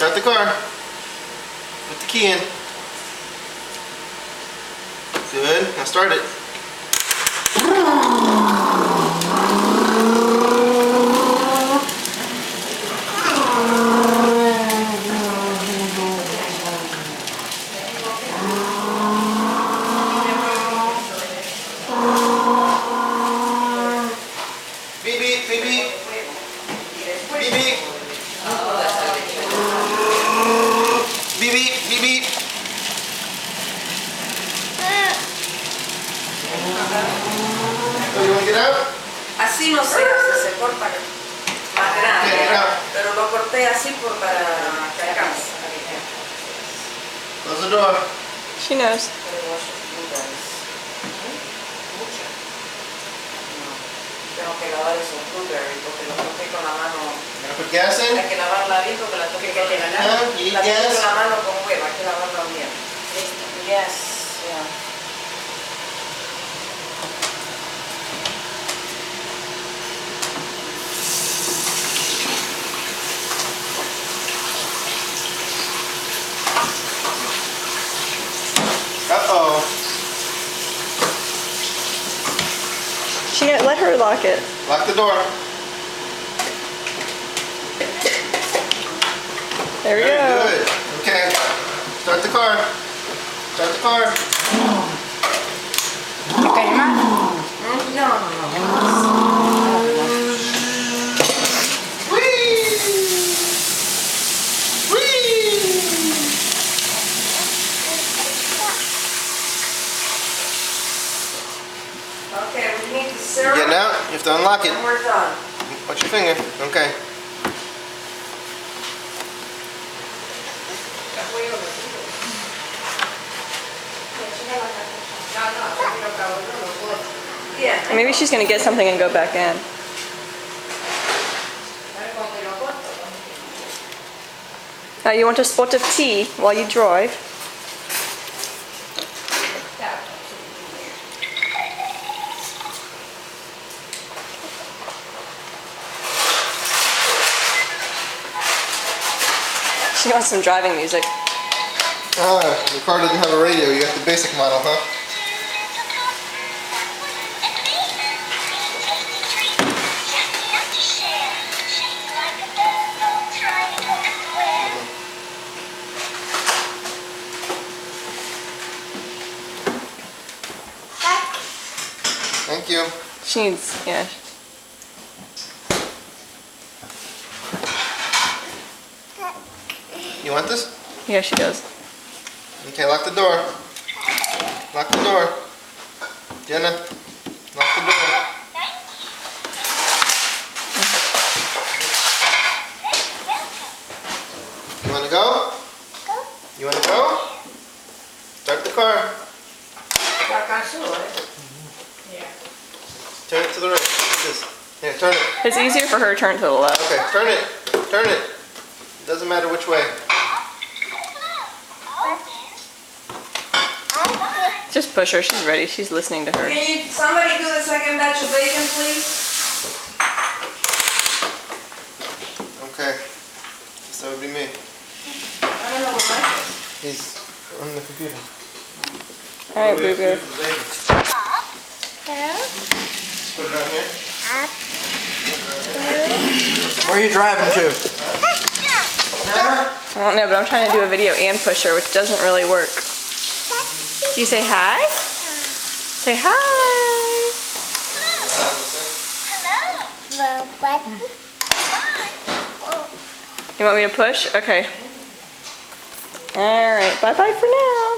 Start the car. Put the key in. Good. Now start it. Beep beep, beep beep. Beep beep. Beep beep, beep beep. Oh, you want to get out? Así no se hace, se corta más grande, pero lo corté así para que alcance. Close the door. She knows. Tengo que lavar esos blueberries porque los toqué con la mano. Gonna put gas in? Hay que lavarla bien porque la toqué con la mano. You need La toqué gas? con la mano con hueva, hay que lavarla bien. Yes, yeah. Uh-oh. She knows. Let her lock it. Lock the door. There we Very go. good. Okay. Start the car. Start the car. Okay, No. Whee! Whee! Okay, we need the syrup. You getting out? You have to unlock it. And we're done. Watch your finger. Okay. Yeah. Maybe she's gonna get something and go back in. Now you want a spot of tea while you drive? She wants some driving music. Ah, your car doesn't have a radio. You got the basic model, huh? Thank you. She needs, yeah. You want this? Yeah, she does. Okay, lock the door. Lock the door. Jenna, lock the door. You want to go? You want to go? Start the car. Turn it to the right. This. Here, turn it. It's easier for her to turn to the left. Okay, turn it. Turn it. Doesn't matter which way. Just push her. She's ready. She's listening to her. Can you, somebody do the second batch of bacon, please? Okay. So that would be me. I don't know what mine is. He's on the computer. All right, Boo Boo. Put it on here. Where are you driving to? I don't know, but I'm trying to do a video and push her, which doesn't really work. Do you say hi? Say hi. You want me to push? Okay. All right. Bye-bye for now.